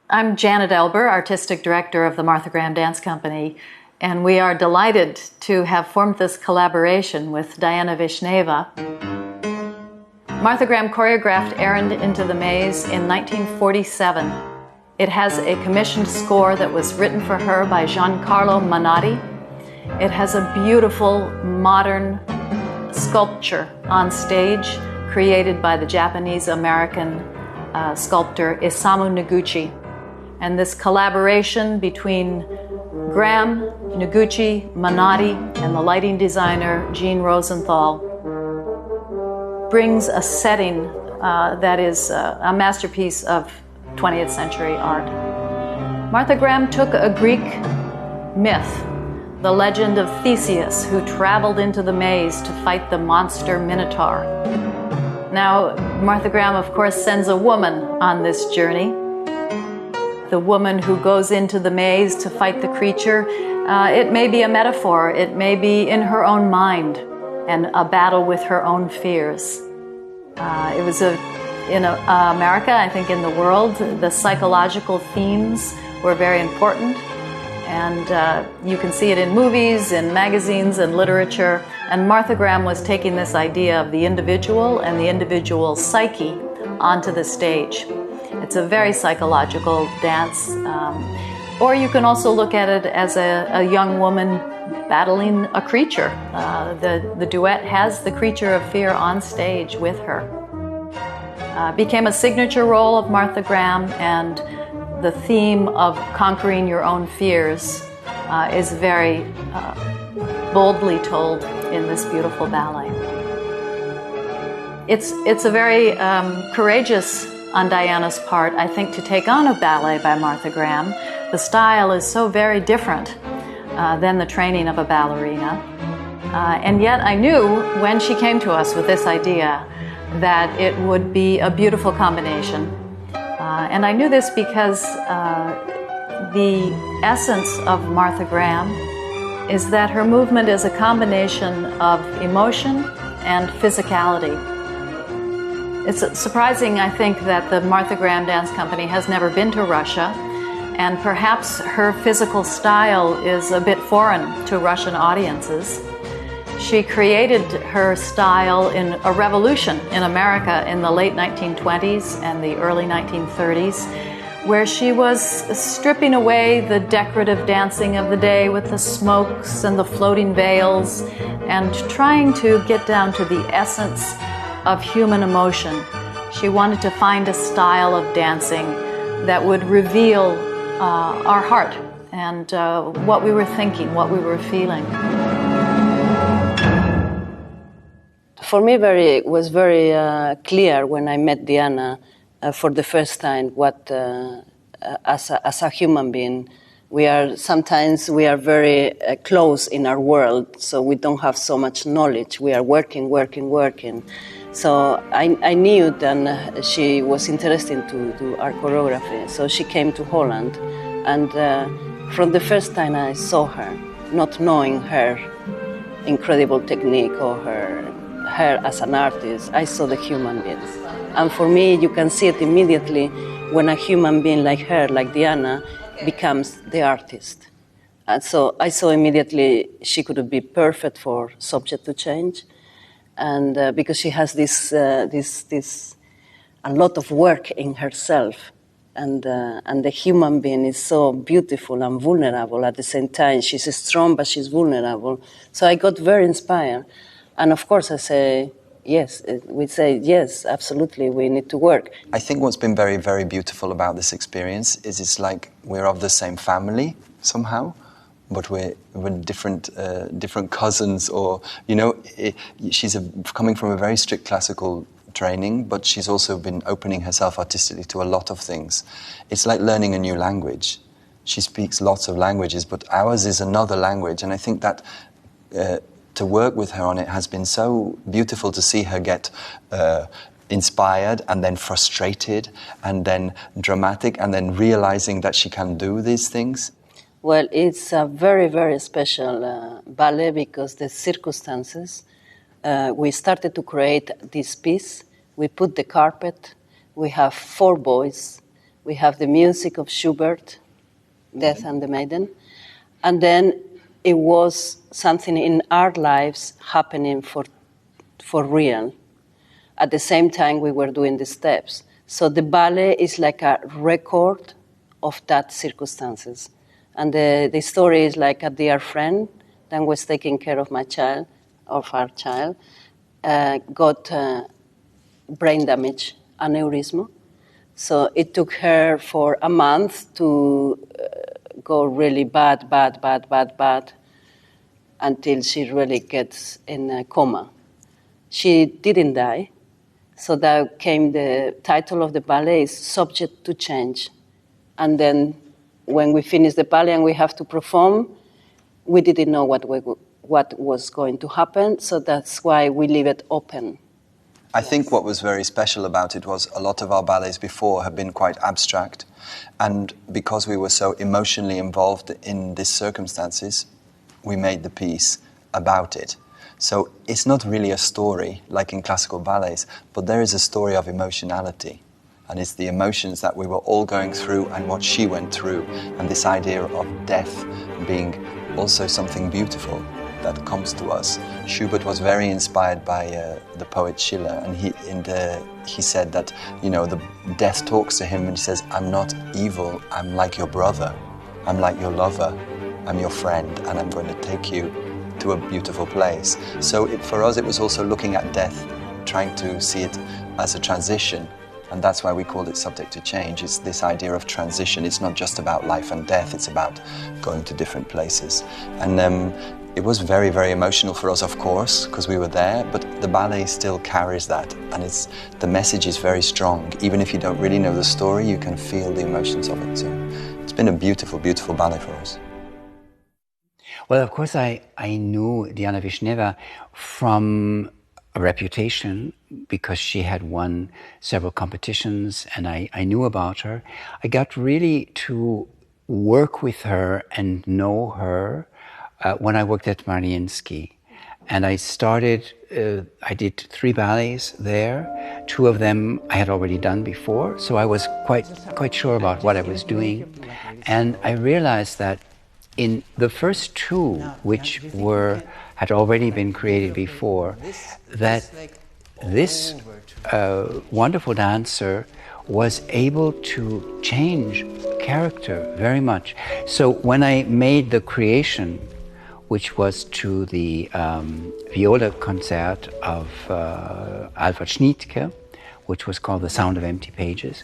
I'm Janet Elber, Artistic Director of the Martha Graham Dance Company, and we are delighted to have formed this collaboration with Diana Vishneva. Martha Graham choreographed Errand into the Maze in 1947. It has a commissioned score that was written for her by Giancarlo Menotti. It has a beautiful modern sculpture on stage created by the Japanese-American sculptor Isamu Noguchi. And this collaboration between Graham, Noguchi, Menotti, and the lighting designer Jean Rosenthal brings a setting that is a masterpiece of 20th century art. Martha Graham took a Greek myth, the legend of Theseus, who traveled into the maze to fight the monster Minotaur. Now, Martha Graham, of course, sends a woman on this journey. The woman who goes into the maze to fight the creature, it may be a metaphor, it may be in her own mind and a battle with her own fears. It was in America, I think in the world, the psychological themes were very important. And you can see it in movies, in magazines, and literature. And Martha Graham was taking this idea of the individual and the individual psyche onto the stage. It's a very psychological dance. Or you can also look at it as a young woman battling a creature. The duet has the creature of fear on stage with her. Became a signature role of Martha Graham, and the theme of conquering your own fears is very boldly told in this beautiful ballet. It's a very courageous on Diana's part, I think, to take on a ballet by Martha Graham. The style is so very different than the training of a ballerina. And yet I knew when she came to us with this idea that it would be a beautiful combination. And I knew this because the essence of Martha Graham is that her movement is a combination of emotion and physicality. It's surprising, I think, that the Martha Graham Dance Company has never been to Russia, and perhaps her physical style is a bit foreign to Russian audiences. She created her style in a revolution in America in the late 1920s and the early 1930s, where she was stripping away the decorative dancing of the day with the smokes and the floating veils and trying to get down to the essence of human emotion. She wanted to find a style of dancing that would reveal our heart and what we were thinking, what we were feeling. For me, it was very clear when I met Diana for the first time what, as a human being, sometimes we are very close in our world, so we don't have so much knowledge. We are working. So I knew that she was interested to do art choreography, so she came to Holland. And from the first time I saw her, not knowing her incredible technique or her as an artist, I saw the human being. And for me, you can see it immediately when a human being like her, like Diana, becomes the artist. And so I saw immediately she could be perfect for Subject to Change, and because she has this a lot of work in herself, and the human being is so beautiful and vulnerable at the same time. She's strong, but she's vulnerable. So I got very inspired. And of course, I say, yes, we say, yes, absolutely, we need to work. I think what's been very, very beautiful about this experience is it's like we're of the same family somehow, but we're different cousins, or, you know, she's coming from a very strict classical training, but she's also been opening herself artistically to a lot of things. It's like learning a new language. She speaks lots of languages, but ours is another language, and I think that to work with her on it has been so beautiful to see her get inspired and then frustrated and then dramatic and then realizing that she can do these things. Well, it's a very, very special ballet because the circumstances. We started to create this piece. We put the carpet. We have 4 boys. We have the music of Schubert, Death and the Maiden. And then it was something in our lives happening for real. At the same time, we were doing the steps. So the ballet is like a record of that circumstances. And the story is like a dear friend that was taking care of our child, got brain damage, aneurysm. So it took her for a month to go really bad, until she really gets in a coma. She didn't die. So that came the title of the ballet is Subject to Change. And then when we finish the ballet and we have to perform, we didn't know what was going to happen. So that's why we leave it open. I think what was very special about it was a lot of our ballets before have been quite abstract. And because we were so emotionally involved in these circumstances, we made the piece about it. So it's not really a story like in classical ballets, but there is a story of emotionality. And it's the emotions that we were all going through and what she went through. And this idea of death being also something beautiful that comes to us. Schubert was very inspired by the poet Schiller, and he said that, you know, the death talks to him and he says, "I'm not evil, I'm like your brother, I'm like your lover, I'm your friend, and I'm going to take you to a beautiful place." So for us it was also looking at death, trying to see it as a transition, and that's why we called it Subject to Change. It's this idea of transition. It's not just about life and death, it's about going to different places. And it was very, very emotional for us, of course, because we were there, but the ballet still carries that, and the message is very strong. Even if you don't really know the story, you can feel the emotions of it. So it's been a beautiful, beautiful ballet for us. Well, of course, I knew Diana Vishneva from a reputation because she had won several competitions, and I knew about her. I got really to work with her and know her when I worked at Mariinsky. And I did 3 ballets there. 2 of them I had already done before, so I was quite sure about what I was doing. And I realized that in the first 2, which had already been created before, that this wonderful dancer was able to change character very much. So when I made the creation, which was to the viola concert of Alfred Schnittke, which was called The Sound of Empty Pages,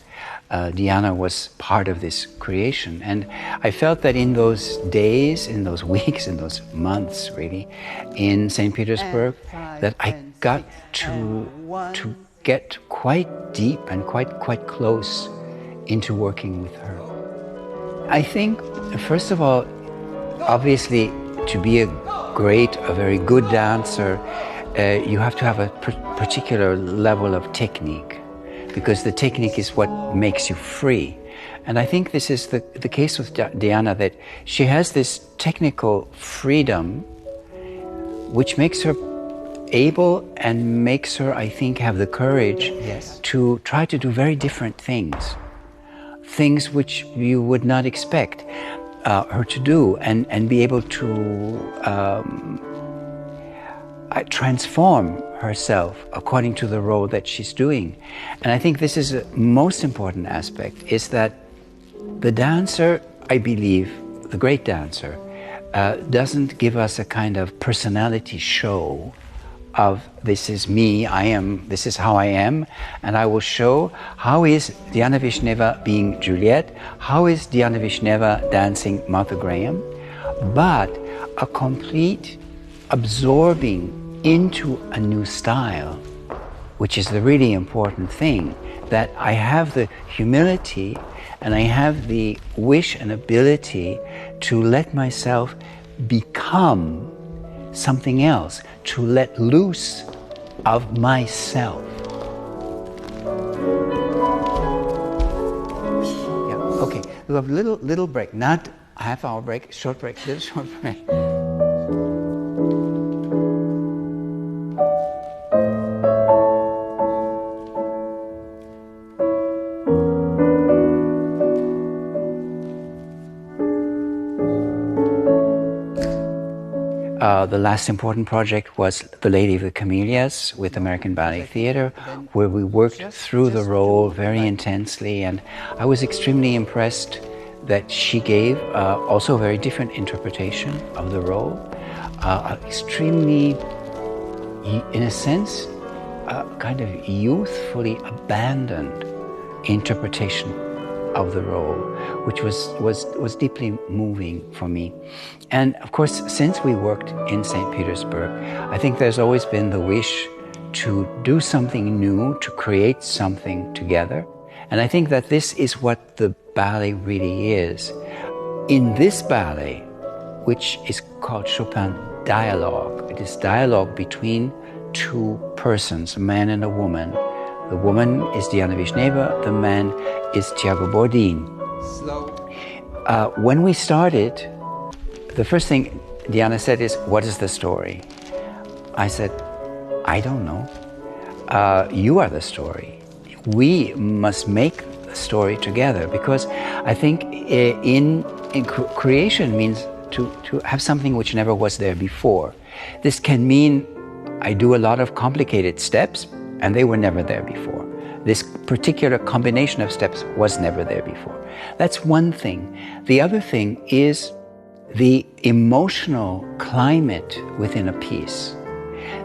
Diana was part of this creation. And I felt that in those days, in those weeks, in those months really, in St. Petersburg, that I got to get quite deep and quite close into working with her. I think, first of all, obviously, to be a very good dancer, you have to have a particular level of technique, because the technique is what makes you free. And I think this is the case with Diana, that she has this technical freedom which makes her able and makes her, I think, have the courage to try to do very different things which you would not expect her to do, and be able to transform herself according to the role that she's doing. And I think this is a most important aspect, is that the dancer, I believe, the great dancer, doesn't give us a kind of personality show of this is me, this is how I am, and I will show how is Diana Vishneva being Juliet, how is Diana Vishneva dancing Martha Graham, but a complete absorbing into a new style, which is the really important thing, that I have the humility and I have the wish and ability to let myself become something else, to let loose of myself. Yeah, okay, we'll have a little break, not a half-hour break, short break, little short break. The last important project was The Lady of the Camellias with American Ballet Theatre, where we worked through the role very intensely, and I was extremely impressed that she gave also a very different interpretation of the role, extremely, in a sense, kind of youthfully abandoned interpretation of the role, which was deeply moving for me. And of course, since we worked in St. Petersburg, I think there's always been the wish to do something new, to create something together. And I think that this is what the ballet really is. In this ballet, which is called Chopin Dialogue, it is dialogue between two persons, a man and a woman. The woman is Diana Vishneva, the man is Tiago Bordin. When we started, the first thing Diana said is, "What is the story?" I said, "I don't know. You are the story. We must make a story together," because I think in creation means to have something which never was there before. This can mean I do a lot of complicated steps, and they were never there before. This particular combination of steps was never there before. That's one thing. The other thing is the emotional climate within a piece.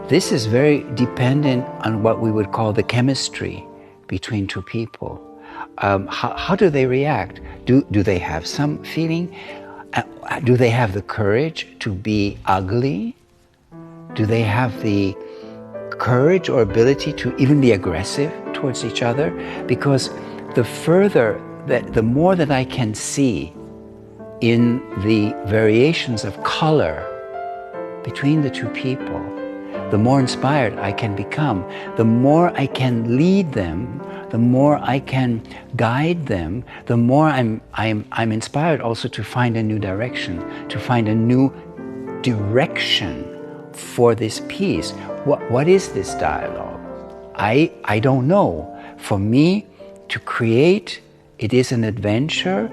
This is very dependent on what we would call the chemistry between two people. How do they react? Do they have some feeling? Do they have the courage to be ugly? Do they have the courage or ability to even be aggressive towards each other? Because the more that I can see in the variations of color between the two people, the more inspired I can become, the more I can lead them, the more I can guide them, the more I'm inspired also to find a new direction, to find a new direction for this piece. What is this dialogue? I don't know. For me, to create, it is an adventure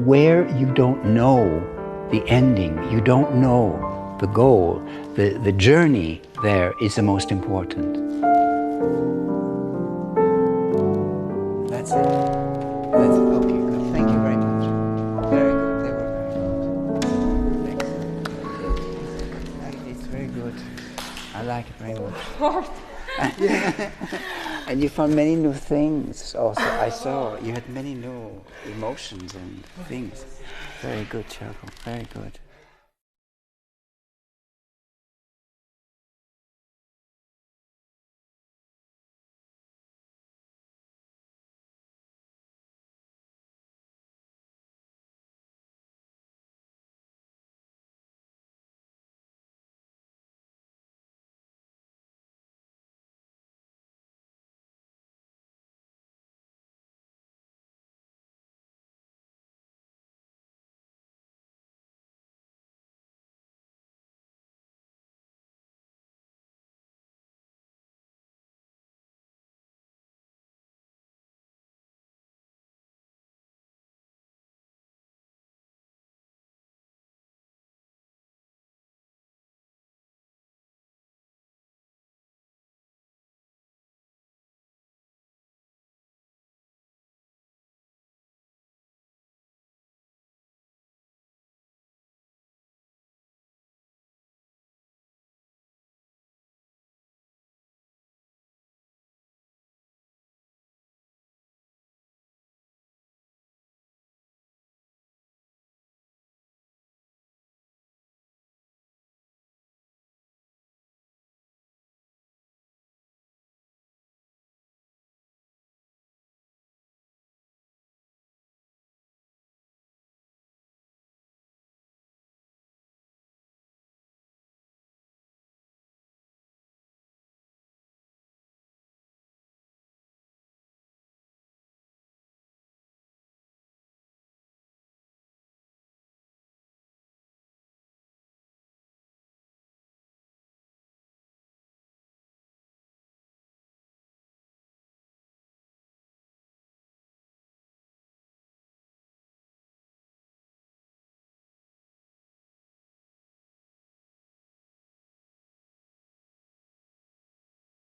where you don't know the ending, you don't know the goal. The journey there is the most important. That's it. That's it. Okay, good. Thank you very much. Very good. They were very good. Thanks. It's very good. I like it very much. And you found many new things also. I saw you had many new emotions and things. Very good, Thiago. Very good.